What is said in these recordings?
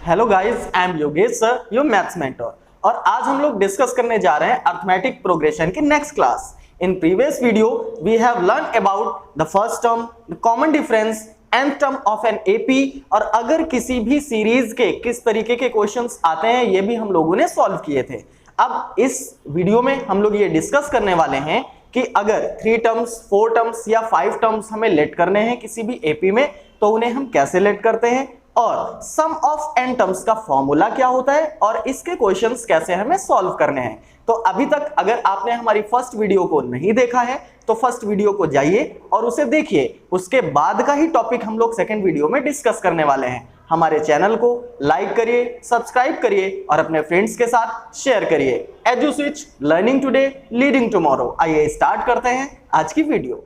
Hello guys, I am Yogesh sir, your maths mentor. और आज हम लोग डिस्कस करने जा रहे हैं अरिथमेटिक प्रोग्रेशन की next class. In previous video we have learn about the first term, the common difference, nth term of an AP, और अगर किसी भी सीरीज के किस तरीके के क्वेश्चंस आते हैं ये भी हम लोगों ने सॉल्व किए थे। अब इस वीडियो में हम लोग ये डिस्कस करने वाले हैं कि अगर 3 टर्म्स, 4 टर्म्स या 5 टर्म्स हमें लेट करने हैं किसी भी एपी में, तो उन्हें हम कैसे लेट करते हैं, और सम ऑफ n टर्म्स का फॉर्मूला क्या होता है, और इसके क्वेश्चंस कैसे हमें सॉल्व करने हैं। तो अभी तक अगर आपने हमारी फर्स्ट वीडियो को नहीं देखा है तो फर्स्ट वीडियो को जाइए और उसे देखिए। उसके बाद का ही टॉपिक हम लोग सेकंड वीडियो में डिस्कस करने वाले हैं। हमारे चैनल को लाइक करिए, सब्सक्राइब करिए और अपने फ्रेंड्स के साथ शेयर करिए। Edu switch, learning today, leading tomorrow. आइए स्टार्ट करते हैं आज की वीडियो।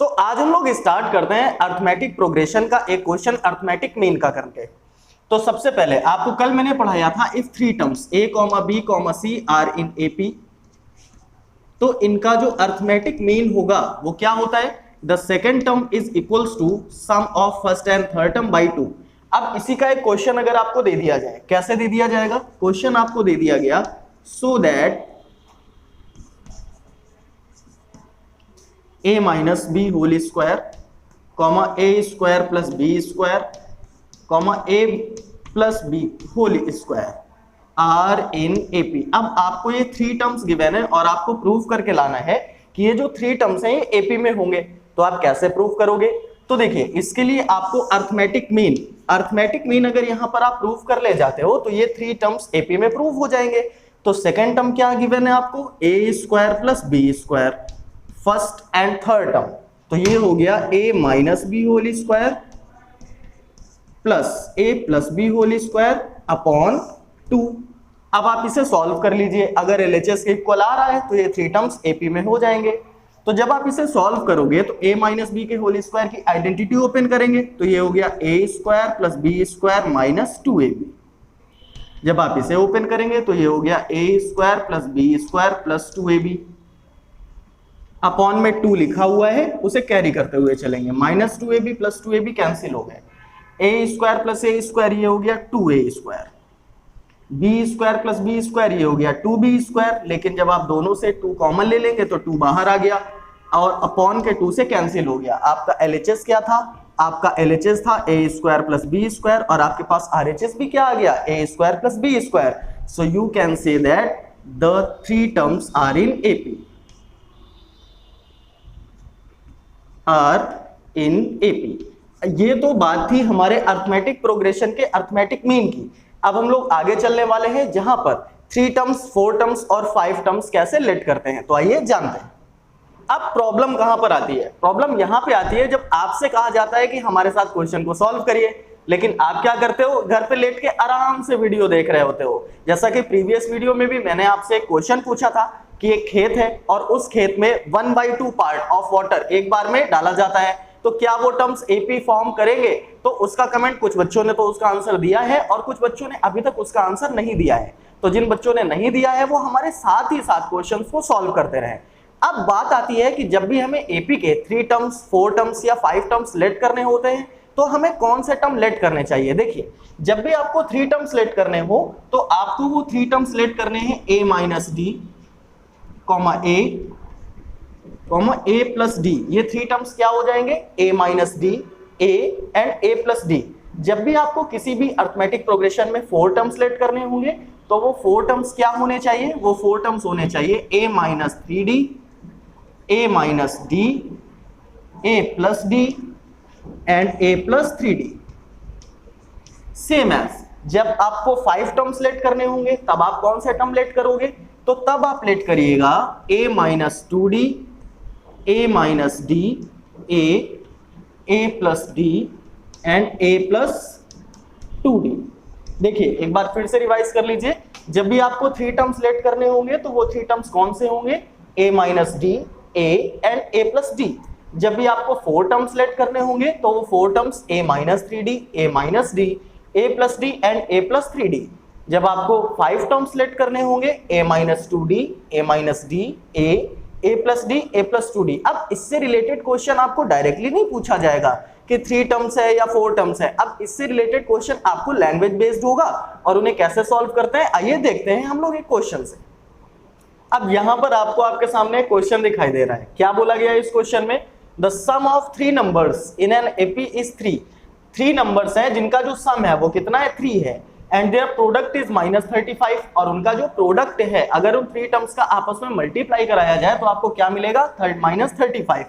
तो आज हम लोग स्टार्ट करते हैं अरिथमेटिक प्रोग्रेशन का एक क्वेश्चन अरिथमेटिक मीन का करके। तो सबसे पहले आपको कल मैंने पढ़ाया था if 3 terms a, b, c are in AP, तो इनका जो अरिथमेटिक मीन होगा वो क्या होता है, the second term is equals to sum of first and third term by 2। अब इसी का एक क्वेश्चन अगर आपको दे दिया जाए, कैसे दे दिया जाएगा, क्वेश्चन आपको दे दिया गया so that a minus B whole square comma a square plus B square comma a plus B whole square are in AP. अब आपको ये 3 टर्म्स गिवन है और आपको प्रूव करके लाना है कि ये जो 3 टर्म्स हैं ये एपी में होंगे। तो आप कैसे प्रूव करोगे, तो देखिए इसके लिए आपको अरिथमेटिक मीन अगर यहां पर आप प्रूव कर ले जाते हो तो ये 3 टर्म्स एपी में प्रूव हो जाएंगे। तो सेकेंड टर्म क्या गिवन है आपको, A square plus B square, first and third term, तो ये हो गया a minus B whole square plus a plus B whole square upon 2। अब आप इसे सॉल्व कर लीजिए। अगर LHS के इक्वल आ रहा है तो ये 3 टर्म्स AP में हो जाएंगे। तो जब आप इसे सॉल्व करोगे तो a माइनस बी के होल स्क्वायर की आइडेंटिटी ओपन करेंगे तो ये हो गया a square plus B square minus 2ab। जब आप इसे ओपन करेंगे तो ये हो गया a square plus B square plus 2ab। Upon में 2 लिखा हुआ है, उसे कैरी करते हुए चलेंगे, minus 2ab plus 2ab cancel हो गए, a square plus a square ये हो गया 2a square, b square plus B square ये हो गया 2b स्क्वायर। लेकिन जब आप दोनों से 2 कॉमन ले लेंगे तो 2 बाहर आ गया और अपॉन के 2 से कैंसिल हो गया। आपका LHS क्या था, आपका LHS था a square plus B square, और आपके पास RHS भी क्या आ गया, a square plus B square. So you can say that the 3 terms are in AP, are in AP. ये तो बात थी हमारे अरिथमेटिक प्रोग्रेशन के अरिथमेटिक मीन की। अब हम लोग आगे चलने वाले हैं जहां पर 3 टर्म्स, 4 टर्म्स और 5 टर्म्स कैसे लेट करते हैं। तो आइए जानते हैं। अब प्रॉब्लम कहां पर आती है, प्रॉब्लम यहां पे आती है जब आपसे कहा जाता है कि हमारे साथ क्वेश्चन को सॉल्व करिए, लेकिन आप क्या करते हो, घर पे लेट के आराम से वीडियो देख रहे होते हो। जैसा कि प्रीवियस वीडियो में भी मैंने आपसे एक क्वेश्चन पूछा था कि एक खेत है और उस खेत में 1/2 पार्ट ऑफ वाटर एक बार में डाला जाता है, तो क्या वो टर्म्स एपी फॉर्म करेंगे। तो उसका कमेंट कुछ बच्चों ने तो उसका आंसर दिया है और कुछ बच्चों ने अभी तक उसका आंसर नहीं दिया है। तो जिन बच्चों ने नहीं दिया है वो हमारे साथ ही साथ क्वेश्चंस को सॉल्व करते रहे। अब बात आती है कि जब भी हमें एपी के 3 टर्म्स, 4 टर्म्स या 5 टर्म्स लेट करने होते हैं तो हमें कौन से टर्म लेट करने चाहिए। देखिए जब भी आपको 3 टर्म्स लेट करने हो तो आपको वो 3 टर्म्स लेट करने हैं a minus D comma a plus D. ये 3 टर्म्स क्या हो जाएंगे, a minus d, a and a plus D. जब भी आपको किसी भी अरिथमेटिक प्रोग्रेशन में 4 टर्म्स लेट करने होंगे तो वो 4 टर्म्स क्या होने चाहिए, वो 4 टर्म्स होने चाहिए a minus 3d, a minus d, a plus d and a plus 3d। Same as जब आपको 5 टर्म्स लेट करने होंगे तब आप कौन से टर्म लेट करोगे, तो तब आप लेट करिएगा a minus 2d, a minus d, a plus d and a plus 2d। देखिए एक बार फिर से रिवाइज कर लीजिए। जब भी आपको 3 टर्म्स लेट करने होंगे तो वो 3 टर्म्स कौन से होंगे, a minus d, a and a plus D. जब भी आपको 4 टर्म्स लेट करने होंगे तो वो 4 terms a minus 3d, a minus d, a plus d and a plus 3d। जब आपको 5 टर्म्स लेट करने होंगे a minus 2d, a minus d, a plus D, a plus 2d। अब इससे रिलेटेड क्वेश्चन आपको डायरेक्टली नहीं पूछा जाएगा कि 3 टर्म्स है या 4 टर्म्स है। अब इससे रिलेटेड क्वेश्चन आपको लैंग्वेज बेस्ड होगा और उन्हें कैसे सॉल्व करते हैं आइए देखते हैं हम लोग एक क्वेश्चन से। अब यहां पर आपको आपके सामने क्वेश्चन दिखाई दे रहा है, क्या बोला गया है इस क्वेश्चन में, the sum of 3 numbers in an AP is 3। 3 numbers हैं जिनका जो सम है वो कितना है, 3 है, एंड देयर प्रोडक्ट इज -35, और उनका जो प्रोडक्ट है अगर उन 3 टर्म्स का आपस में मल्टीप्लाई कराया जाए तो आपको क्या मिलेगा, -35।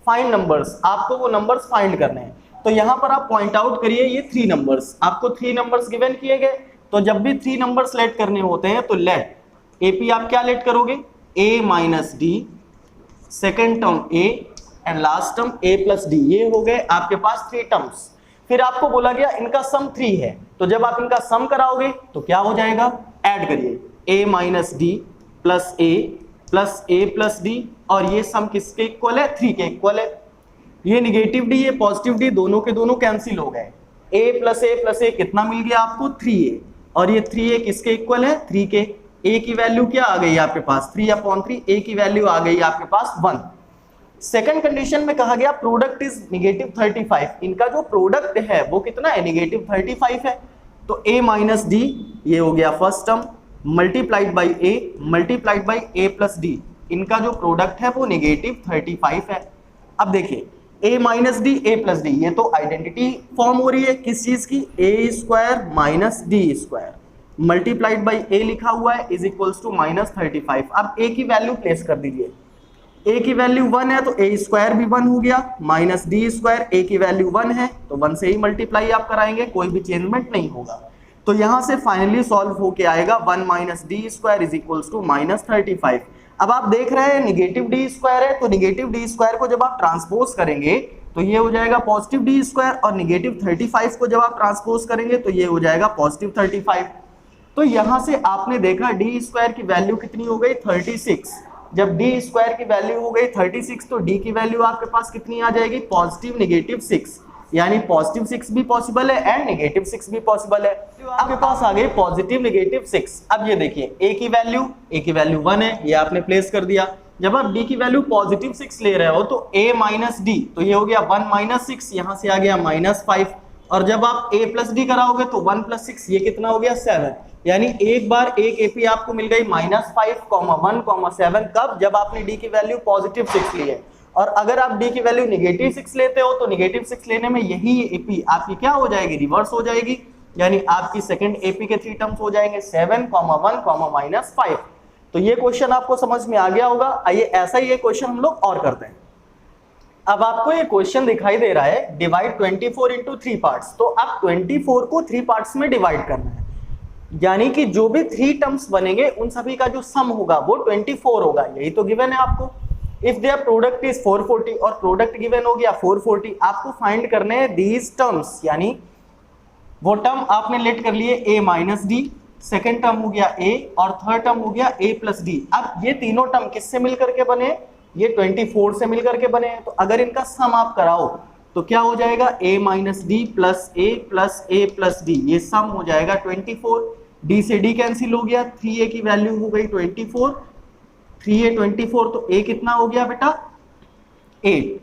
फाइंड नंबर्स, आपको वो नंबर्स फाइंड करने हैं। तो यहाँ पर आप पॉइंट आउट करिए ये 3 नंबर्स, आपको 3 नंबर्स गिवन किए गए, तो जब भी 3 नंबर्स लेट करने होते हैं तो लेट एपी आप क्या लेट करोगे, a minus D, second term a and last term a plus D, ये हो गए आपके पास 3 टर्म्स। फिर आपको बोला गया इनका सम 3 है, तो जब आप इनका सम कराओगे तो क्या हो जाएगा, ऐड करिए a minus D plus a plus D, और ये सम किसके इक्वल है, 3 के इक्वल है। ये निगेटिव डी ये पॉजिटिव डी दोनों के दोनों कैंसिल हो गए, a प्लस a कितना मिल गया आपको, 3a, और ये 3a किसके इक्वल है, 3 के। a की वैल्यू क्या आ गई आपके पास, 3/3, a की वैल्यू आ गई आपके पास 1। सेकंड कंडीशन में कहा गया प्रोडक्ट इज -35, इनका जो प्रोडक्ट है वो कितना है, -35 है, तो a माइनस डी ये हो गया first term multiplied by a plus D, इनका जो प्रोडक्ट है वो -35 है। अब देखिए a minus d a plus D, ये तो आइडेंटिटी फॉर्म हो रही है किस चीज की, a² minus d² multiplied by a लिखा हुआ है इज इक्वल्स टू -35। अब a की वैल्यू प्लेस कर दीजिए, a की वैल्यू 1 है तो a² भी 1 हो गया, माइनस d², a की वैल्यू 1 है तो 1 से ही मल्टीप्लाई आप कराएंगे, कोई भी चेंजमेंट नहीं होगा। तो यहां से फाइनली सॉल्व होके आएगा 1 minus d² is equals to -35। अब आप देख रहे हैं निगेटिव d² है, तो निगेटिव d² को जब आप ट्रांसपोज करेंगे तो ये हो जाएगा पॉजिटिव d², और निगेटिव 35 को जब आप ट्रांसपोज करेंगे तो ये हो जाएगा पॉजिटिव 35। तो यहां से आपने देखा d² की वैल्यू कितनी हो गई, 36। जब d² की वैल्यू हो गई 36 तो d की वैल्यू आपके पास कितनी आ जाएगी, पॉजिटिव -6, यानी पॉजिटिव 6 भी पॉसिबल है एंड नेगेटिव 6 भी पॉसिबल है। आपके पास आ गई पॉजिटिव -6। अब ये देखिए a की वैल्यू 1 है, ये आपने प्लेस कर दिया। जब आप d की वैल्यू पॉजिटिव 6 ले रहे हो तो a माइनस डी, तो ये हो गया 1 माइनस 6, यहां से आ गया -5, और जब आप a प्लस डी कराओगे तो 1 प्लस 6 ये कितना हो गया, 7, यानी एक बार एक एपी आपको मिल गई -5, 1, 7, कब, जब आपने डी की वैल्यू पॉजिटिव 6 ली है। और अगर आप डी की वैल्यू -6 लेते हो तो -6 लेने में यही एपी आपकी क्या हो जाएगी, रिवर्स हो जाएगी, यानी आपकी सेकंड एपी के 3 टर्म्स हो जाएंगे 7, 1, -5। तो ये क्वेश्चन आपको समझ में आ गया होगा। आइए ऐसा ही एक क्वेश्चन हम लोग और करते हैं। अब आपको ये क्वेश्चन दिखाई दे रहा है डिवाइड 24 इंटू 3 पार्ट्स, तो आप 24 को 3 पार्ट्स में डिवाइड करना है, यानी कि जो भी 3 टर्म्स बनेंगे उन सभी का जो सम होगा वो 24 होगा, यही तो गिवन है आपको। इफ देयर प्रोडक्ट इज 440 और प्रोडक्ट गिवन हो गया 440, आपको फाइंड करने हैं दीज टर्म्स, यानी वो टर्म आपने लेट कर लिए a minus D, second term हो गया a और थर्ड टर्म हो गया a प्लस डी। अब ये तीनों टर्म किससे मिलकर के बने, ये 24 से मिलकर के बने हैं, तो अगर इनका सम आप कराओ तो क्या हो जाएगा, a minus D plus a plus D, ये सम हो जाएगा 24। d से d कैंसिल हो गया, 3a की वैल्यू हो गई 24, 3a 24, तो a कितना हो गया बेटा 8,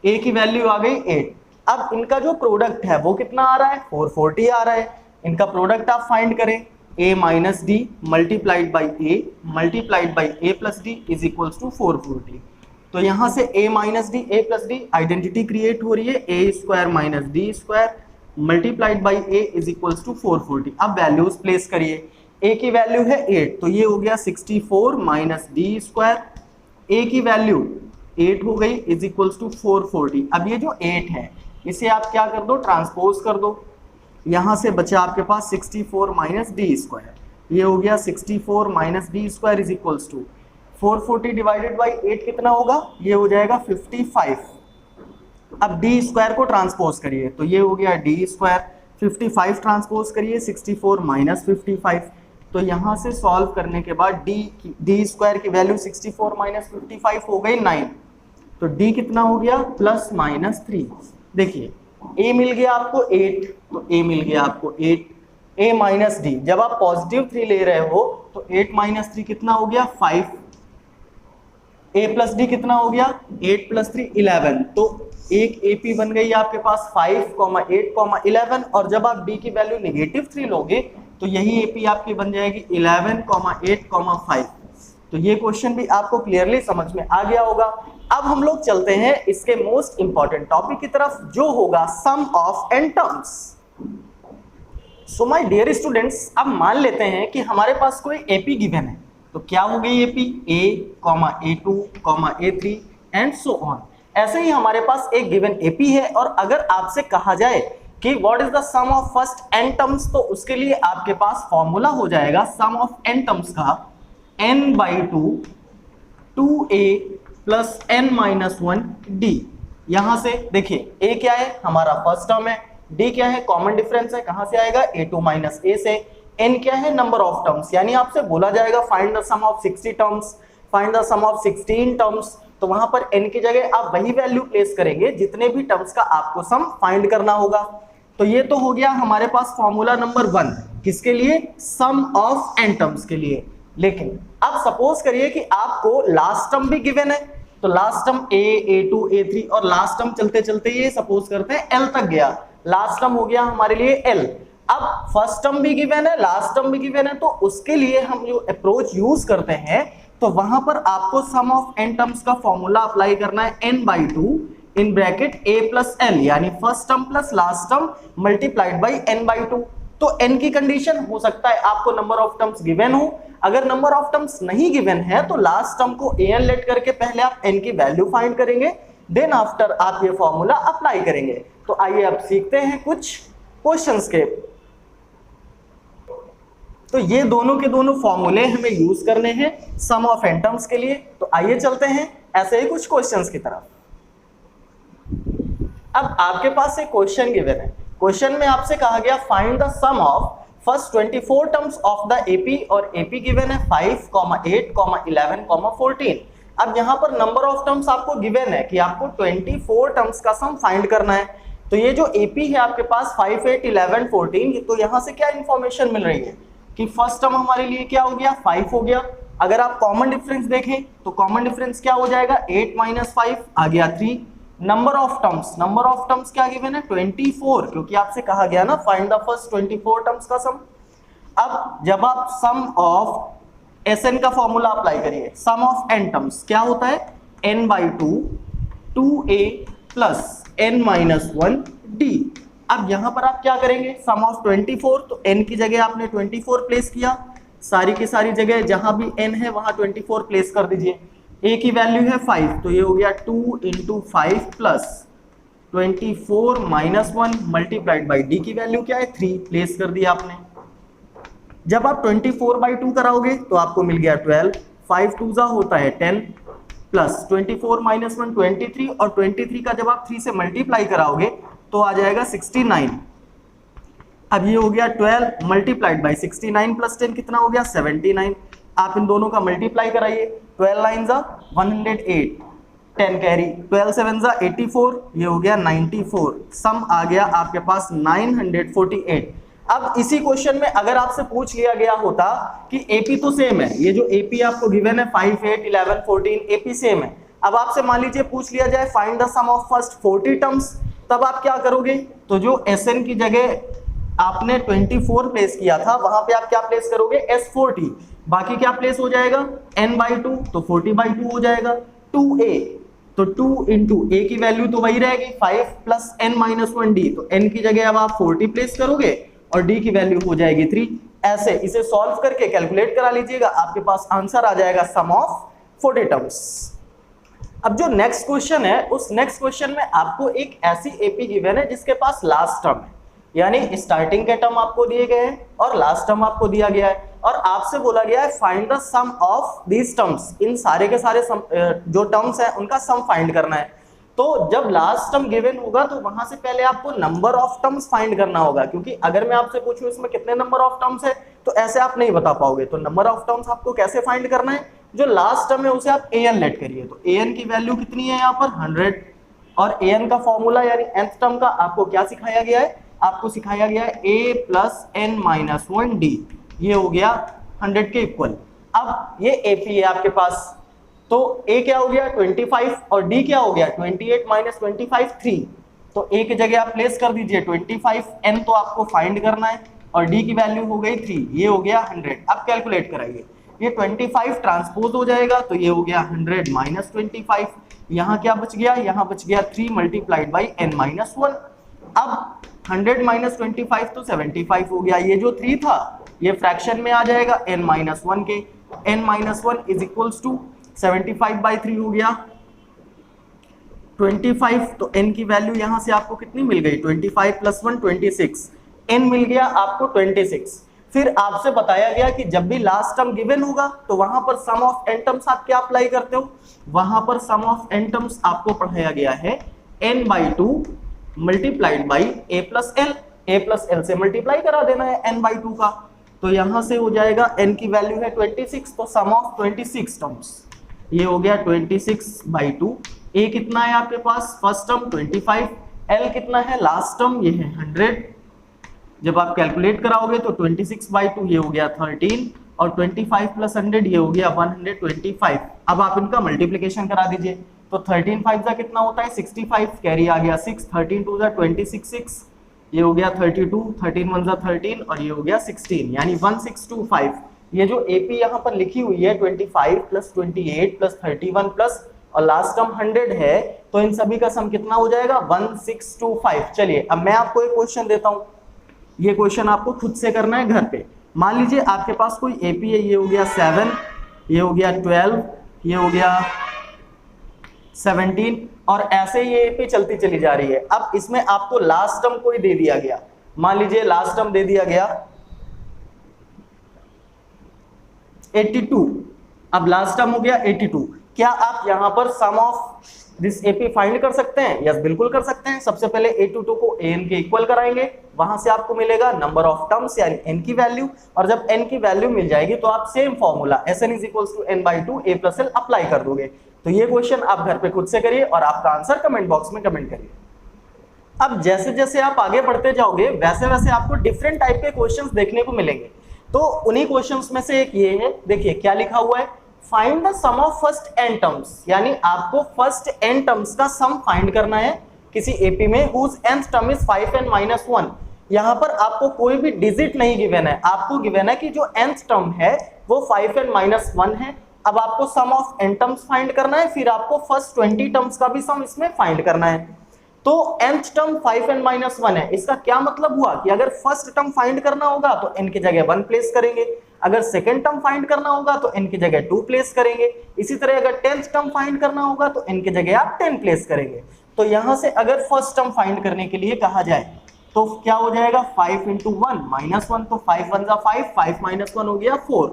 a की वैल्यू आ गई 8। अब इनका जो प्रोडक्ट है वो कितना आ रहा है, 440 आ रहा है। इनका प्रोडक्ट आप फाइंड करें, a minus d multiplied by a plus d is equals to 440। तो यहां से a minus d a plus d identity create हो रही है, a² minus d² multiplied by a is equals to 440। अब वैल्यूज प्लेस करिए, a की value है 8 तो ये हो गया 64 माइनस d², a की वैल्यू 8 हो गई इज इक्वल्स टू 440। अब ये जो 8 है इसे आप क्या कर दो, ट्रांसपोज कर दो, यहां से बचा आपके पास 64 माइनस d², ये हो गया 64 minus d² is equals to 440 divided by 8 कितना होगा, ये हो जाएगा 55। अब d² को ट्रांसपोज करिए तो ये हो गया d², 55 ट्रांसपोज करिए 64 माइनस 55, तो यहां से सॉल्व करने के बाद d² की वैल्यू 64 माइनस 55 हो गई 9, तो d कितना हो गया +-3। देखिए a मिल गया आपको 8, तो a मिल गया आपको 8, a माइनस डी, जब आप पॉजिटिव 3 ले रहे हो तो 8 माइनस 3 कितना हो गया 5, a प्लस डी कितना हो गया 8 प्लस 3 11, तो एक एपी बन गई आपके पास 5, 8, 11 और जब आप डी की वैल्यू -3 लोगे तो यही एपी आपकी बन जाएगी 11, 8, 5। तो ये क्वेश्चन भी आपको क्लियरली समझ में आ गया होगा। अब हम लोग चलते हैं इसके मोस्ट इंपॉर्टेंट टॉपिक की तरफ, जो होगा sum of N terms. So my dear students, अब मान लेते हैं कि हमारे पास कोई एपी गिवन है। तो क्या हो गई AP? A, A2, A3 and so on. ऐसे ही हमारे पास एक गिवन एपी है और अगर आपसे कहा जाए कि what is the sum of first n terms, तो उसके लिए आपके पास फॉर्मूला हो जाएगा सम ऑफ एन टर्म्स का n/2 2a प्लस n-1d। यहां से देखिए a क्या है? हमारा फर्स्ट टर्म है। d क्या है? कॉमन डिफरेंस है। कहां से आएगा? a2 माइनस a से। n क्या है? नंबर ऑफ टर्म्स, यानी आपसे बोला जाएगा find the sum of 60 terms, find the sum of 16 terms. तो वहां पर n की जगह आप वही वैल्यू प्लेस करेंगे जितने भी टर्म्स का आपको सम फाइंड करना होगा। तो ये तो हो गया हमारे पास फॉर्मूला नंबर 1, किसके लिए? सम ऑफ एन टर्म्स के लिए। लेकिन अब सपोज करिए कि आपको लास्ट टर्म भी गिवन है, तो last term a, A2, A3 और लास्ट टर्म चलते चलते ये सपोज करते हैं l तक गया। लास्ट टर्म हो गया हमारे लिए l। अब फर्स्ट टर्म भी गिवन है, लास्ट टर्म भी गिवन है, तो उसके लिए हम जो अप्रोच यूज करते हैं तो वहां पर आपको सम ऑफ एन टर्म्स का फॉर्मूला अप्लाई करना है n/2 in bracket a plus l, यानी first term plus last term multiplied by n/2। तो n की कंडीशन हो सकता है आपको नंबर ऑफ टर्म्स गिवन हो। अगर नंबर ऑफ टर्म्स नहीं गिवन है तो लास्ट टर्म को an लेट करके पहले आप n की वैल्यू फाइंड करेंगे, देन आफ्टर आप ये फॉर्मूला अप्लाई करेंगे। तो आइए अब सीखते हैं कुछ क्वेश्चंस के। तो ये दोनों के दोनों फॉर्मूले हमें यूज करने हैं सम ऑफ एन टर्म्स के लिए। तो आइए चलते हैं ऐसे ही कुछ क्वेश्चंस की तरफ। अब आपके पास एक क्वेश्चन गिवन है। क्वेश्चन में आपसे कहा गया find the sum of first 24 terms of the AP, और एपी गिवन है 5, 8, 11, 14। अब यहाँ पर नंबर ऑफ टर्म्स आपको गिवन है कि आपको 24 टर्म्स का सम फाइंड करना है। तो ये जो एपी है आपके पास 5, 8, 11, 14, तो यहाँ से क्या इंफॉर्मेशन मिल रही है कि फर्स्ट टर्म हमारे लिए क्या हो गया? 5 हो गया। अगर आप कॉमन डिफरेंस देखें तो कॉमन डिफरेंस क्या हो जाएगा? 8 माइनस 5 आ गया 3। नंबर ऑफ टर्म्स क्या गिवन है? 24, क्योंकि आपसे कहा गया ना फाइंड द फर्स्ट 24 टर्म्स का सम। अब जब आप सम ऑफ एसएन का फॉर्मूला अप्लाई करिए, सम ऑफ एन टर्म्स क्या होता है? n/2 2a plus n-1d। अब यहां पर आप क्या करेंगे? सम ऑफ 24, तो n की जगह आपने 24 प्लेस किया, सारी की सारी जगह जहां भी n है वहां 24 प्लेस कर दीजिए। a की वैल्यू है 5, तो ये हो गया 2 × 5 plus 24 minus 1 multiplied by d की वैल्यू क्या है? 3 प्लेस कर दिया आपने। जब आप 24/2 कराओगे तो आपको मिल गया 12, 5 2 होता है 10 प्लस 24 माइनस 1 23, और 23 का जब आप 3 से मल्टीप्लाई कराओगे तो आ जाएगा 69। अब ये हो गया 12 मल्टीप्लाइड बाई 69 प्लस 10 कितना हो गया? 79। आप इन दोनों का मल्टीप्लाई कराइए, 12 9 108, 10 कैरी, 12 7 84, ये हो गया 94। सम आ गया आपके पास 948। अब इसी क्वेश्चन में अगर आपसे पूछ लिया गया होता कि एपी तो सेम है, ये जो एपी आपको गिवन है 5, 8, 11, 14 एपी सेम है। अब आपसे मान लीजिए पूछ लिया जाए find the sum of first 40 terms, तब आप क्या करोगे? तो जो एसएन की जगह आपने 24 प्लेस किया था वहां पे आप क्या प्लेस करोगे? S40। बाकी क्या प्लेस हो जाएगा? n/2, तो 40/2 हो जाएगा। 2a, तो 2 × a की वैल्यू तो वही रहेगी 5 प्लस n-1d, तो n की जगह अब आप 40 प्लेस करोगे और d की वैल्यू हो जाएगी 3। ऐसे इसे सॉल्व करके कैलकुलेट करा लीजिएगा, आपके पास आंसर आ जाएगा सम ऑफ 40 टर्म्स। अब जो नेक्स्ट क्वेश्चन है, उस नेक्स्ट क्वेश्चन में आपको एक ऐसी एपी गिवन है जिसके पास लास्ट टर्म है, यानी स्टार्टिंग के टर्म आपको दिए गए हैं और लास्ट टर्म आपको दिया गया है, और आपसे बोला गया है find the sum of these terms. इन सारे के सारे जो टर्म्स हैं उनका सम फाइंड करना है। तो जब लास्ट टर्म गिवन होगा तो वहां से पहले आपको नंबर ऑफ टर्म्स फाइंड करना होगा, क्योंकि अगर मैं आपसे पूछूं इसमें कितने नंबर ऑफ टर्म्स है तो ऐसे आप नहीं बता पाओगे। तो नंबर ऑफ टर्म्स आपको कैसे फाइंड करना है? जो लास्ट टर्म है उसे आप an लेट करिए, तो an की वैल्यू कितनी है यहाँ पर? 100, और an का फॉर्मूला यानी nth टर्म का आपको क्या सिखाया गया है? आपको सिखाया गया है a प्लस n-1d, ये हो गया 100 के इक्वल। अब ये AP है आपके पास, तो a क्या हो गया 25 और d क्या हो गया 28 माइनस 25 3। तो a की जगह आप प्लेस कर दीजिए 25, n तो आपको फाइंड करना है और d की वैल्यू हो गई 3, ये हो गया 100। अब कैलकुलेट कराइए, ये 25 ट्रांसपोज हो जाएगा तो ये हो गया 100 माइनस 25, यहाँ क्या बच गया, यहाँ बच गया 3 मल्टीप्लाइड बाई n माइनस 1। अब 100 माइनस 25 तो 75 हो गया, ये जो 3 था ये फ्रैक्शन में आ जाएगा n माइनस 1 के, n minus 1 is equals to 75 by 3 हो गया 25। तो n की वैल्यू यहां से आपको कितनी मिल गई 25 प्लस 1 26, n मिल गया आपको 26। फिर आपसे बताया गया कि जब भी लास्ट टर्म गिवन होगा तो वहां पर सम ऑफ n टर्म्स आप क्या अप्लाई करते हो, वहां पर सम ऑफ n टर्म्स आपको पढ़ाया गया है n by 2 multiplied by a plus l से मल्टीप्लाई करा देना है n बाई 2 का। तो यहां से हो जाएगा n की वैल्यू है 26, तो सम ऑफ 26 टर्म्स ये हो गया 26 बाई 2। a कितना है आपके पास फर्स्ट टर्म 25, l कितना है लास्ट टर्म ये है 100। जब आप कैलकुलेट कराओगे तो 26 बाई 2 ये हो गया 13 और 25 प्लस 100 ये हो गया 125। अब आप इनका मल्टीप्लिकेशन करा दीजिए, तो 13 5 का कितना होता है 65, कैरी आ गया 6, 13 2 जा 26 6, ये हो गया 32, 13 1 जा 13 और ये हो गया 16, यानी 1625। ये जो AP यहाँ पर लिखी हुई है 25 प्लस 28 प्लस 31 प्लस और लास्ट टर्म 100 है, तो इन सभी का सम कितना हो जाएगा 1625। चलिए अब मैं आपको एक क्वेश्चन देता हूं, ये क्वेश्चन आपको खुद से करना है घर पे। मान लीजिए आपके पास कोई AP है, ये हो गया 7, ये हो गया 12, ये हो गया 17 और ऐसे ये AP चलती चली जा रही है। अब इसमें आपको लास्ट टर्म कोई दे दिया गया, मान लीजिए लास्ट टर्म दे दिया गया 82। अब लास्ट टर्म हो गया 82, क्या आप यहां पर सम ऑफ दिस AP फाइंड कर सकते हैं? यस बिल्कुल कर सकते हैं। सबसे पहले 82 को an के इक्वल कराएंगे, वहां से आपको मिलेगा नंबर ऑफ टर्म्स यानी n की वैल्यू, और जब n की वैल्यू मिल जाएगी तो आप same formula Sn is equals to n by 2 a plus l apply कर दोगे। तो ये क्वेश्चन आप घर पे खुद से करिए और आपका आंसर कमेंट बॉक्स में कमेंट करिए। अब जैसे जैसे आप आगे बढ़ते जाओगे वैसे वैसे आपको डिफरेंट टाइप के क्वेश्चंस देखने को मिलेंगे। तो उन्हीं क्वेश्चंस में से एक ये है, देखिए क्या लिखा हुआ है, find the sum of first n terms, यानी आपको फर्स्ट n टर्म्स का सम फाइंड करना है किसी AP में whose nth term is 5n minus 1। यहाँ पर आपको कोई भी डिजिट नहीं गिवन है, आपको गिवन है कि जो nth टर्म है वो 5n माइनस 1 है। अब आपको सम ऑफ n टर्म्स फाइंड करना है, फिर आपको फर्स्ट 20 टर्म्स का भी सम इसमें फाइंड करना है। तो nth टर्म 5n माइनस 1 है, इसका क्या मतलब हुआ कि अगर फर्स्ट टर्म फाइंड करना होगा तो n की जगह 1 प्लेस करेंगे, अगर सेकंड टर्म फाइंड करना होगा तो n की जगह 2 प्लेस करेंगे, इसी तरह अगर 10th टर्म फाइंड करना होगा तो n की जगह आप 10 प्लेस करेंगे। तो यहां से अगर फर्स्ट टर्म फाइंड करने के लिए कहा जाए तो क्या हो जाएगा 5 इंटू 1 माइनस 1, तो 5 1 जा 5, 5 माइनस 1 हो गया 4।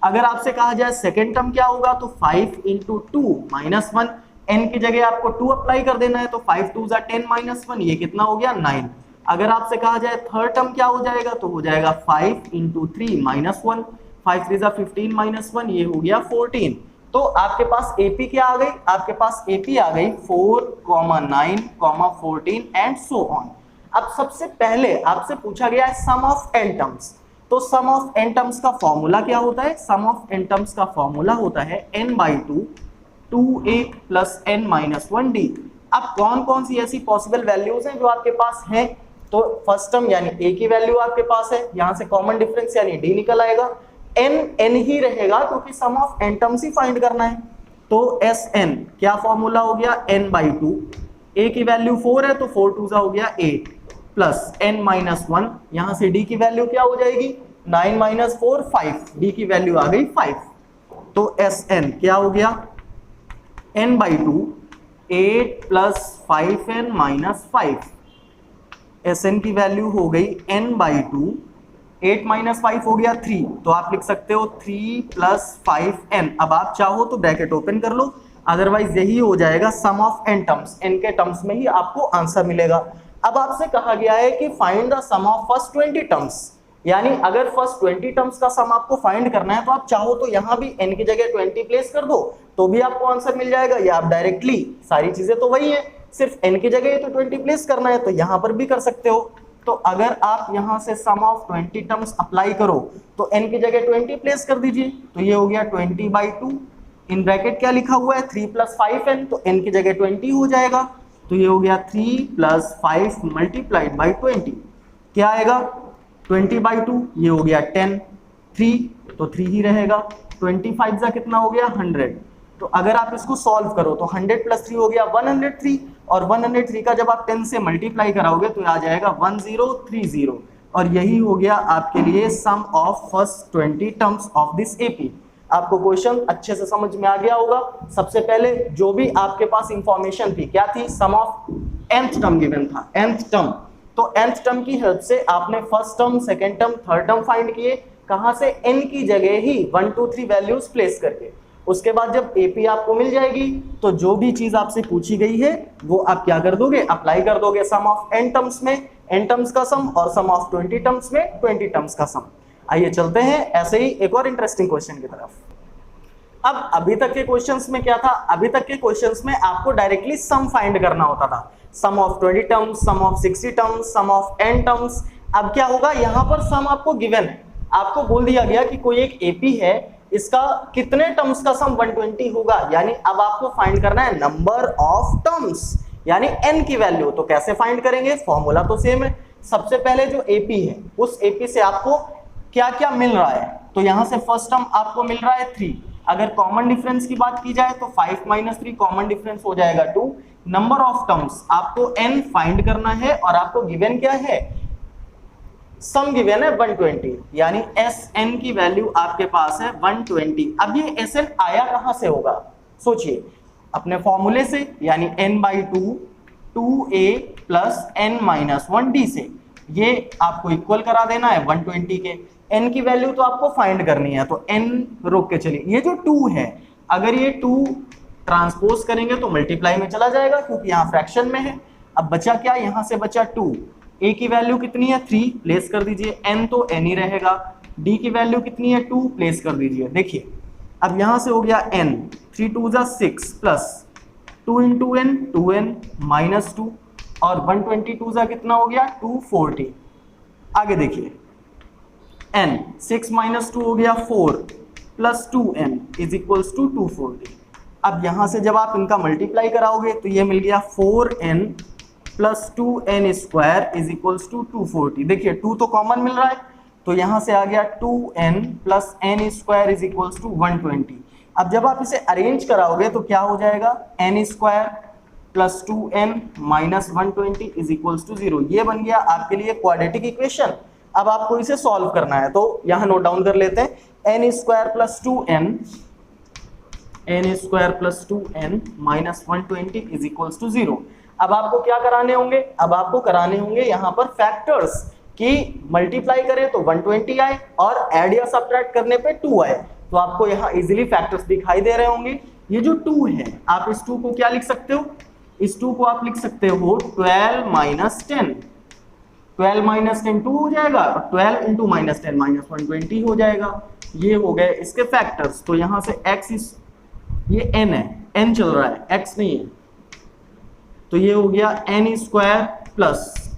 अगर आपसे कहा जाए सेकंड टर्म क्या होगा तो 5 इंटू 2 माइनस 1, n की जगह आपको 2 अप्लाई कर देना है, तो 5 2 जा 10 माइनस 1, ये कितना हो गया 9। अगर आपसे कहा जाए थर्ड टर्म क्या हो जाएगा तो हो जाएगा 5 इंटू 3 माइनस 1, 5 3 जा 15 माइनस 1, ये हो गया 14। तो आपके पास AP क्या आ गई, आपके पास AP आ गई 4, 9, 14 एंड सो ऑन। अब सबसे पहले आपसे पूछा गया है सम ऑफ n टर्म्स, तो सम ऑफ n टर्म्स का फॉर्मूला क्या होता है, सम ऑफ n टर्म्स का फॉर्मूला होता है n by 2 2a plus n minus 1d। अब कौन कौन सी ऐसी पॉसिबल वैल्यूज हैं जो आपके पास हैं, तो फर्स्ट टर्म यानी a की वैल्यू आपके पास है, यहां से कॉमन डिफरेंस यानी d निकल आएगा, n ही रहेगा क्योंकि सम ऑफ n टर्म्स ही फाइंड करना है। तो Sn क्या फॉर्मूला हो गया n बाई 2, a की वैल्यू 4 है तो 4 2 हो गया 8 प्लस n माइनस 1, यहां से d की वैल्यू क्या हो जाएगी 9 माइनस 4 5, d की वैल्यू आ गई 5। तो Sn क्या हो गया n by 2 8 plus 5n minus 5, Sn की वैल्यू हो गई n बाई 2 8 माइनस 5 हो गया 3, तो आप लिख सकते हो 3 प्लस 5n। अब आप चाहो तो ब्रैकेट ओपन कर लो, अदरवाइज यही हो जाएगा सम ऑफ n टर्म्स, n के टर्म्स में ही आपको आंसर मिलेगा। अब आपसे कहा गया है कि find the sum of first 20 terms, यानी अगर फर्स्ट 20 टर्म्स का सम आपको फाइंड करना है तो आप चाहो तो यहाँ भी n की जगह 20 प्लेस कर दो तो भी आपको आंसर मिल जाएगा, या आप डायरेक्टली सारी चीजें तो वही है, सिर्फ n की जगह तो 20 प्लेस करना है तो यहाँ पर भी कर सकते हो। तो अगर आप यहाँ से सम ऑफ 20 टर्म्स अप्लाई करो तो n की जगह 20 प्लेस कर दीजिए, तो ये हो गया 20 बाई 2 इन ब्रैकेट क्या लिखा हुआ है 3 + 5n, तो n की जगह 20 हो जाएगा, तो ये हो गया 3 + 5 मल्टीप्लाइड बाई 20, क्या आएगा 20/2, ये हो गया 10, 3 तो 3 ही रहेगा, 25 जा कितना हो गया 100। तो अगर आप इसको सॉल्व करो तो 100 + 3 हो गया 103, और 103 का जब आप 10 से मल्टीप्लाई कराओगे तो आ जाएगा 1030, और यही हो गया आपके लिए sum of first 20 terms of this AP. आपको क्वेश्चन अच्छे से समझ में आ गया होगा। सबसे पहले जो भी आपके पास इंफॉर्मेशन थी क्या थी, सम ऑफ nth टर्म गिवन था, nth टर्म, तो nth टर्म की हेल्प से आपने first term, second term, third term find किए, कहां से n की जगह ही 1 2 3 वैल्यूज प्लेस करके। उसके बाद जब एपी आपको मिल जाएगी तो जो भी चीज आपसे पूछी गई है वो आप क्या कर दोगे, अप्लाई कर दोगे सम ऑफ n टर्म्स में n टर्म्स का सम, और सम ऑफ 20 टर्म्स में 20 टर्म्स का सम। आइए चलते हैं ऐसे ही एक और इंटरेस्टिंग क्वेश्चन की तरफ। अब अभी तक के क्वेश्चंस में क्या था, अभी तक के क्वेश्चंस में आपको डायरेक्टली सम फाइंड करना होता था, sum of 20 terms, sum of 60 terms, sum of n terms. अब क्या होगा, यहाँ पर सम आपको गिवन है, आपको बोल दिया गया कि कोई एक एपी है, इसका कितने टर्म्स का सम 120 होगा, यानी अब आपको फाइंड करना है नंबर ऑफ टर्म्स, यानी n की वैल्यू। तो कैसे फाइंड करेंगे, फॉर्मूला तो सेम है। सबसे पहले जो एपी है उस एपी से आपको क्या क्या मिल रहा है, तो यहां से फर्स्ट टर्म आपको मिल रहा है 3, अगर कॉमन डिफरेंस की बात की जाए तो 5 - 3 कॉमन डिफरेंस हो जाएगा 2। नंबर ऑफ टर्म्स आपको n फाइंड करना है, और आपको गिवन क्या है, सम गिवन है 120, यानी Sn की वैल्यू आपके पास है 120। अब ये Sn आया कहां से होगा, सोचिए, अपने फॉर्मूले से, यानी n/2 2a + n-1d से, ये आपको इक्वल करा देना है 120 के। n की वैल्यू तो आपको फाइंड करनी है, तो n रोक के चलिए, ये जो 2 है, अगर ये 2 ट्रांसपोज करेंगे तो मल्टीप्लाई में चला जाएगा क्योंकि यहाँ फ्रैक्शन में है। अब बचा क्या, यहाँ से बचा 2, a की वैल्यू कितनी है 3, प्लेस कर दीजिए, n तो n ही रहेगा, d की वैल्यू कितनी है 2, प्लेस कर दीजिए। देखिए अब यहाँ से हो गया n, 3 2 6 प्लस 2 × n 2n -2, और 122 कितना हो गया 240। आगे देखिए n 6 - 2 हो गया 4 प्लस 2n = 240। अब यहां से जब आप इनका मल्टीप्लाई कराओगे तो ये मिल गया 4n + 2n² = 240। देखिए 2 तो कॉमन मिल रहा है, तो यहां से आ गया 2n + n² = 120। अब जब आप इसे अरेंज कराओगे तो क्या हो जाएगा, n² + 2n - 120 = 0। ये बन गया आपके लिए क्वाड्रेटिक इक्वेशन। अब आपको इसे सॉल्व करना है, तो यहां नोट डाउन कर लेते हैं, n² + 2n - 120 = 0। अब आपको क्या कराने होंगे, अब आपको कराने होंगे यहाँ पर फैक्टर्स, कि मल्टीप्लाई करें तो 120 आए और ऐड या सब्ट्रैक्ट करने पे 2 आए। तो आपको यहाँ इजीली फैक्टर्स दिखाई दे रहे होंगे। ये जो 2 है, आप इस 2 को क्या लिख सकते हो, इस 2 को आप लिख सकते हो 12 - 10, 12 - 10 2 हो जाएगा, और 12 × -10 -120 हो जाएगा। ये हो गए इसके फैक्टर्स। तो यहाँ से x, ये n है, n चल रहा है, x नहीं है, तो ये हो गया n² +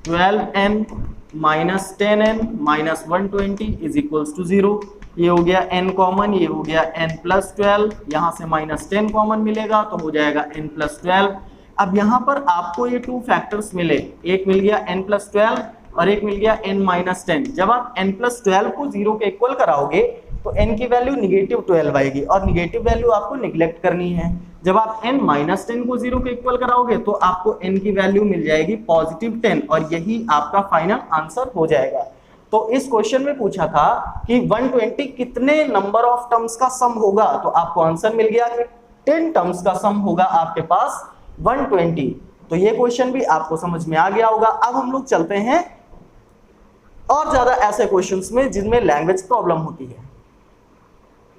12n - 10n - 120 = 0। ये हो गया n कॉमन, ये हो गया n + 12, यहाँ से -10 कॉमन मिलेगा तो हो जाएगा n + 12। अब यहाँ पर आपको ये 2 फैक्टर्स मिले, एक मिल गया n + 12 और एक मिल गया n - 10। जब आप n + 12 को 0 के इक्वल कराओगे तो n की वैल्यू -12 आएगी, और निगेटिव वैल्यू आपको निगलेक्ट करनी है। जब आप n - 10 को 0 के इक्वल कराओगे तो आपको n की वैल्यू मिल जाएगी +10, और यही आपका फाइनल आंसर हो जाएगा। तो इस क्वेश्चन में पूछा था कि 120 कितने नंबर ऑफ टर्म्स का सम होगा, तो आपको आंसर मिल गया कि 10 टर्म्स का सम होगा आपके पास 120। तो ये क्वेश्चन भी आपको समझ में आ गया होगा। अब हम लोग चलते हैं और ज्यादा ऐसे क्वेश्चंस में जिनमें लैंग्वेज प्रॉब्लम होती है।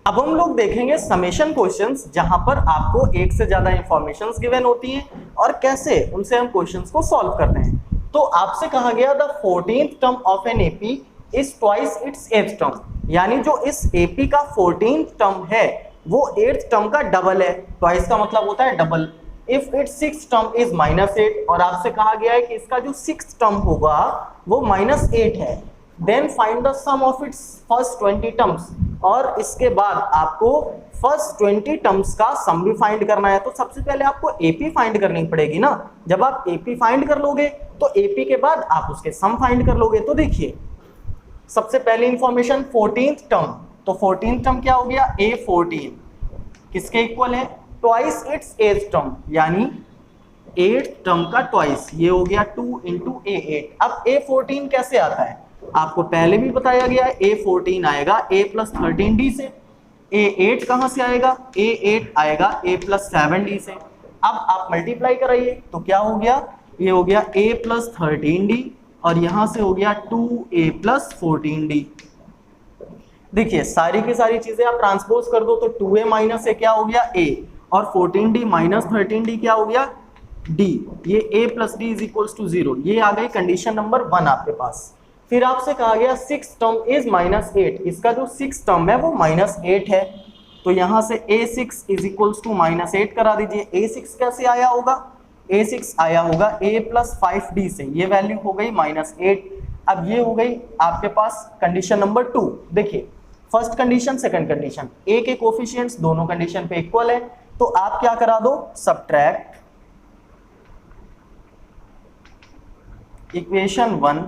अब हम लोग देखेंगे समेशन क्वेश्चंस, जहां पर आपको एक से ज्यादा इंफॉर्मेशंस गिवन होती हैं और कैसे उनसे हम क्वेश्चंस को सॉल्व करते हैं। तो आपसे कहा गया the 14th term of an AP is twice its 8th term, यानी जो इस एपी का 14th टर्म है वो 8th टर्म का डबल है। ट्वाइस का मतलब होता है double. If it's 6th term is -8, और आपसे कहा गया है कि इसका जो 6th टर्म होगा वो -8 है। Then find the sum of its first 20 terms, और इसके बाद आपको फर्स्ट 20 टर्म्स का सम भी फाइंड करना है। तो सबसे पहले आपको एपी फाइंड करनी पड़ेगी ना। जब आप एपी फाइंड कर लोगे तो एपी के बाद आप उसके सम फाइंड कर लोगे। तो देखिए सबसे पहली इंफॉर्मेशन 14th टर्म, तो 14th टर्म क्या हो गया, A14 किसके इक्वल है, ट्वाइस इट्स 8th टर्म, यानी 8th टर्म का ट्वाइस, ये हो गया 2 इंटू A8। अब A14 कैसे आता है, आपको पहले भी बताया गया है, A14 आएगा A प्लस 13D से। A8 कहां से आएगा, A8 आएगा A प्लस 7D से। अब आप मल्टीप्लाई कराइए तो क्या हो गया, ये हो गया A प्लस 13D और यहां से हो गया 2A प्लस 14D। देखिए सारी की सारी चीजें आप ट्रांसपोज कर दो तो 2A माइनस A क्या हो गया A, और 14D माइनस 13D क्या हो गया D। ये A plus D is equals to 0, ये आ गई कंडीशन नंबर 1 आपके पास। फिर आपसे कहा गया 6th टर्म इज -8, इसका जो 6th टर्म है वो -8 है, तो यहां से A6 इज इक्वल्स टू -8 करा दीजिए। A6 कैसे आया होगा, A6 आया होगा A प्लस 5D से, ये वैल्यू हो गई -8। अब ये हो गई आपके पास कंडीशन नंबर 2। देखिए first condition second condition, A के कोफिशिएंट्स दोनों कंडीशन पे इक्वल है, तो आप क्या करा दो, सब्ट्रैक्ट इक्वेशन 1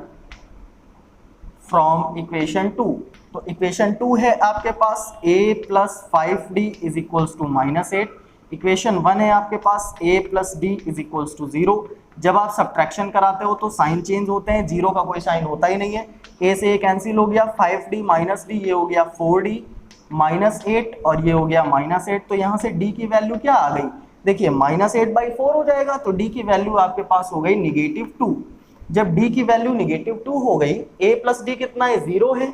फ्रॉम इक्वेशन 2। तो इक्वेशन 2 है आपके पास A प्लस 5D is equals to -8, equation 1 है आपके पास A plus D is equals to 0। जब आप सब्ट्रैक्शन कराते हो तो साइन चेंज होते हैं, 0 का कोई साइन होता ही नहीं है। A से A कैंसिल हो गया, 5D माइनस D, ये हो गया 4D -8 और ये हो गया -8। तो यहाँ से D की वैल्यू क्या आ गई, देखिए -8/4 हो जाएगा, तो D की वैल्यू आपके पास हो गई -2। जब D की वैल्यू -2 हो गई, A प्लस D कितना है, 0 है,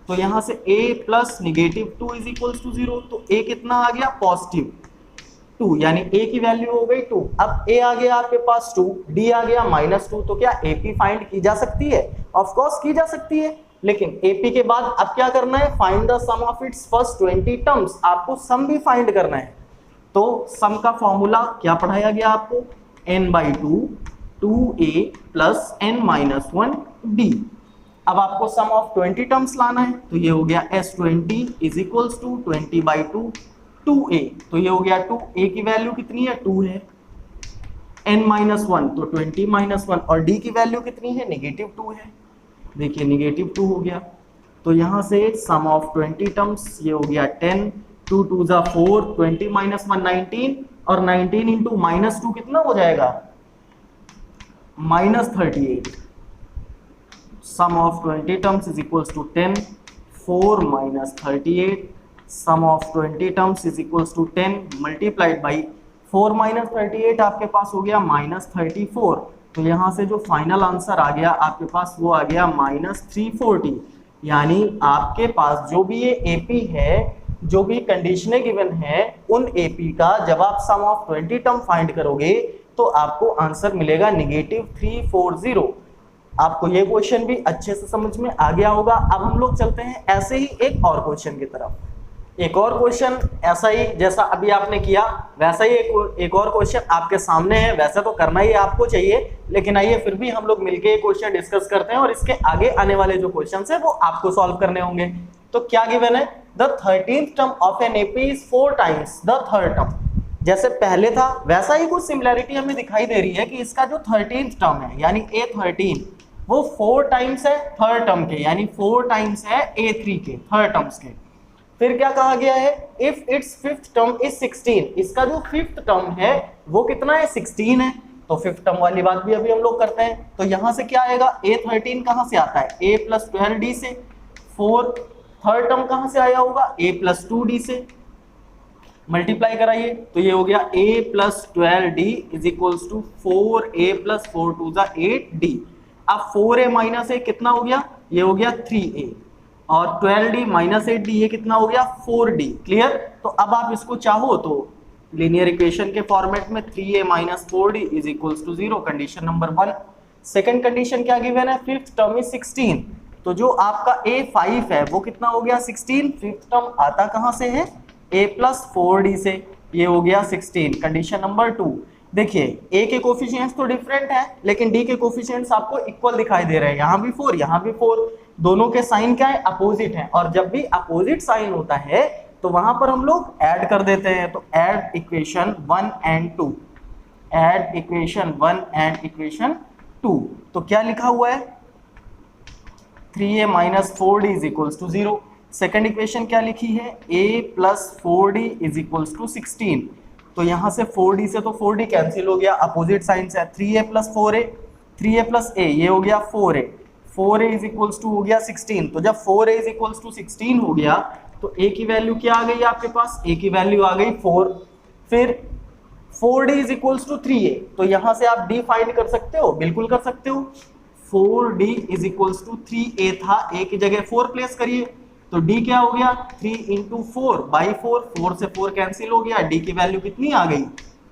तो यहां से A plus -2 is equals to 0, तो A कितना आ गया, +2, यानी A की वैल्यू हो गई 2। अब A आ गया आपके पास 2, D आ गया -2, तो क्या AP फाइंड की जा सकती है, ऑफ कोर्स की जा सकती है, लेकिन AP के बाद अब क्या करना है, find the sum of its first 20 terms, आपको सम भी फाइंड करना है। तो सम का फॉर्मूला क्या पढ़ाया गया आपको, n/2 2A plus n-1 D। अब आपको सम ऑफ 20 टर्म्स लाना है, तो ये हो गया S20 is equals to 20/2 2A, तो ये हो गया 2A की वैल्यू कितनी है, 2 है, n-1 तो 20-1, और D की वैल्यू कितनी है, -2 है, देखिए -2 हो गया। तो यहाँ से सम ऑफ 20 टर्म्स, ये हो गया 10, 2 2 जा 4, 20 - 1 19, और 19 इंटू -2 कितना हो जाएगा, -38। Sum of 20 terms is equals to 10, 4 - 38, sum of 20 terms is equals to 10 multiplied by 4 - 38 आपके पास हो गया -34। तो यहाँ से जो फाइनल आंसर आ गया आपके पास वो आ गया -340, यानी आपके पास जो भी ये AP है, जो भी कंडीशनें गिवन है, उन AP का जब आप सम ऑफ 20 टर्म फाइंड करोगे तो आपको आंसर मिलेगा -340। आपको ये क्वेश्चन भी अच्छे से समझ में आ गया होगा। अब हम लोग चलते हैं ऐसे ही एक और क्वेश्चन की तरफ। एक और क्वेश्चन ऐसा ही जैसा अभी आपने किया वैसा ही एक और क्वेश्चन आपके सामने है। वैसे तो करना ही आपको चाहिए, लेकिन आइए फिर भी हम लोग मिलके ये क्वेश्चन डिस्कस करते हैं और इसके आगे आने वाले जो क्वेश्चन है वो आपको सॉल्व करने होंगे। तो क्या गिवन है, the 13th term of an AP is 4 times the third term. जैसे पहले था वैसा ही कुछ सिमिलैरिटी हमें दिखाई दे रही है कि इसका जो 13th टर्म है यानी A13 वो 4 टाइम्स है थर्ड टर्म के, यानी 4 टाइम्स है A3 के थर्ड टर्म्स के। फिर क्या कहा गया है, if it's 5th term is 16, इसका जो 5th टर्म है वो कितना है, 16 है। तो 5th टर्म वाली बात भी अभी हम लोग करते हैं। तो यहां से क्या आएगा, A13 कहां से आता है, A प्लस 12D से। 4 थर्ड टर्म कहां से आया होगा, A प्लस 2D से। मल्टीप्लाई कराइए तो ये हो गया A plus 12D is equals to 4A plus 4 2 जा 8D। अब 4A माइनस A कितना हो गया, ये हो गया 3A, और 12D माइनस 8D ये कितना हो गया 4D। क्लियर। तो अब आप इसको चाहो तो लीनियर इक्वेशन के फॉर्मेट में 3A minus 4D is equals to 0, condition number 1। Second condition क्या गिवन है, 5th टर्म इज 16, तो जो आपका A5 है वो कितना हो गया 16। 5th टर्म आता कहां से है, A प्लस 4D से, ये हो गया 16, कंडीशन नंबर 2। देखिए A के कोफिशिएंट्स तो डिफरेंट है लेकिन D के कोफिशिएंट्स आपको इक्वल दिखाई दे रहे हैं, यहाँ भी 4 यहाँ भी 4। दोनों के साइन क्या है, अपोजिट है, और जब भी अपोजिट साइन होता है तो वहां पर हम लोग ऐड कर देते हैं। तो add equation 1 and 2, add equation 1 and equation 2। तो क्या लिखा हुआ है, 3a minus 4d is equals to 0। Second equation क्या लिखी है, a plus 4d is equals to 16। तो यहां से 4d से तो 4d कैंसिल हो गया, अपोजिट साइन से 3a plus 4a, 3a plus a ये हो गया 4a, 4a is equals to हो गया 16। तो जब 4a इज इक्वल्स टू 16 हो गया तो a की वैल्यू क्या आ गई आपके पास, a की वैल्यू आ गई 4। फिर 4d is equals to 3a, तो यहां से आप d फाइंड कर सकते हो, बिल्कुल कर सकते हो। 4d is equals to 3a था, a की जगह 4 प्लेस करिए, तो d क्या हो गया 3 इंटू 4 बाई 4, 4 से 4 कैंसिल हो गया, d की वैल्यू कितनी आ गई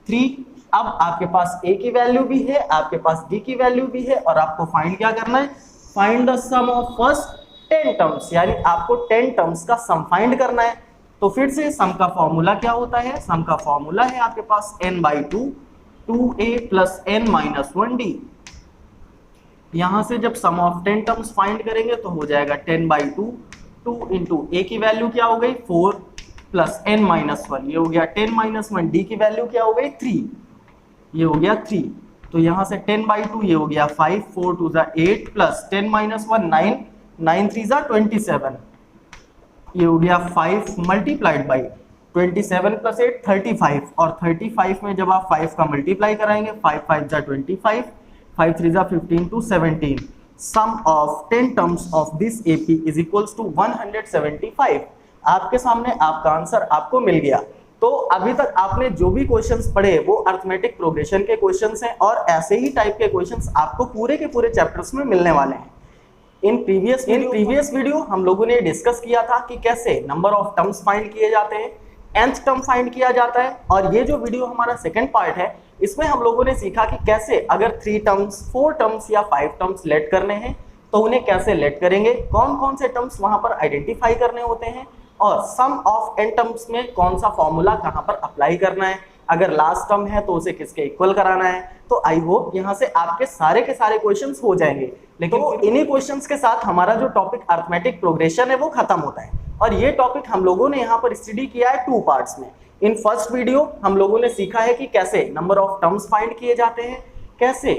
3। अब आपके पास a की वैल्यू भी है, आपके पास d की वैल्यू भी है, और आपको फाइंड क्या करना है, find the sum of first 10 terms, यानी आपको 10 टर्म्स का सम फाइंड करना है। तो फिर से सम का फॉर्मूला क्या होता है, सम का फॉर्मूला है आपके पास n by 2, 2a plus n minus 1d। यहां से जब सम ऑफ 10 टर्म्स फाइंड करेंगे तो हो जाएगा 10 बाई 2, 2 इंटू a की वैल्यू क्या हो गई 4 प्लस n माइनस 1, ये हो गया 10 माइनस 1, d की वैल्यू क्या हो गई 3, ये हो गया 3। तो यहां से 10 बाई 2 ये हो गया 5, 4 2 8 प्लस 10 माइनस 1 9, 9 3 27, ये हो गया 5 मल्टीप्लाइड बाई 27 प्लस 8 35, और 35 में जब आप 5 का मल्टीप्लाई कराएंगे 5 5 जा 25, 5 3 जा 15 to 17। Sum of 10 terms of this AP is equals to 175। आपके सामने आपका आंसर आपको मिल गया। तो अभी तक आपने जो भी क्वेश्चंस पढ़े वो अर्थमेटिक प्रोग्रेशन के क्वेश्चंस हैं, और ऐसे ही टाइप के क्वेश्चंस आपको पूरे के पूरे चैप्टर्स में मिलने वाले हैं। इन प्रीवियस वीडियो हम लोगों ने डिस्कस किया था कि कैसे नंबर ऑफ टर्म्स फाइंड किए जाते हैं, nth टर्म फाइंड किया जाता है, और ये जो वीडियो हमारा सेकंड पार्ट है इसमें हम लोगों ने सीखा कि कैसे अगर 3 टर्म्स, 4 टर्म्स या 5 टर्म्स लेट करने हैं तो उन्हें कैसे लेट करेंगे, कौन कौन से टर्म्स वहां पर आइडेंटिफाई करने होते हैं, और सम ऑफ n टर्म्स में कौन सा फॉर्मूला कहां पर अप्लाई करना है, अगर लास्ट टर्म है तो उसे किसके इक्वल कराना है। तो आई होप यहां से आपके सारे के सारे क्वेश्चंस हो जाएंगे। लेकिन तो इन्हीं क्वेश्चंस के साथ हमारा जो टॉपिक अर्थमेटिक प्रोग्रेशन है वो खत्म होता है, और ये टॉपिक हम लोगों ने यहाँ पर स्टडी किया है 2 पार्ट्स में। इन फर्स्ट वीडियो हम लोगों ने सीखा है कि कैसे नंबर ऑफ टर्म्स फाइंड किए जाते हैं, कैसे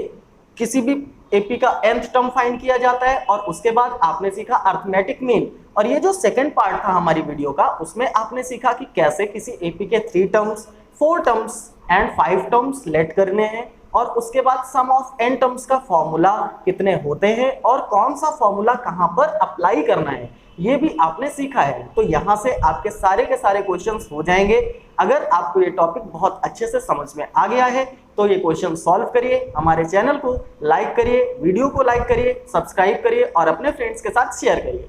किसी भी एपी का nth टर्म फाइंड किया जाता है, और उसके बाद आपने सीखा अर्थमेटिक मीन। और ये जो सेकंड पार्ट था हमारी वीडियो का उसमें आपने सीखा कि कैसे किसी एपी के 3 terms, 4 terms and 5 terms let करने हैं, और उसके बाद सम ऑफ n टर्म्स का फॉर्मूला कितने होते हैं और कौन सा फॉर्मूला कहां पर अप्लाई करना है, ये भी आपने सीखा है। तो यहां से आपके सारे के सारे क्वेश्चंस हो जाएंगे। अगर आपको ये टॉपिक बहुत अच्छे से समझ में आ गया है तो ये क्वेश्चन सॉल्व करिए, हमारे चैनल को लाइक करिए, वीडियो को लाइक करिए, सब्सक्राइब करिए और अपने फ्रेंड्स के साथ शेयर करिए।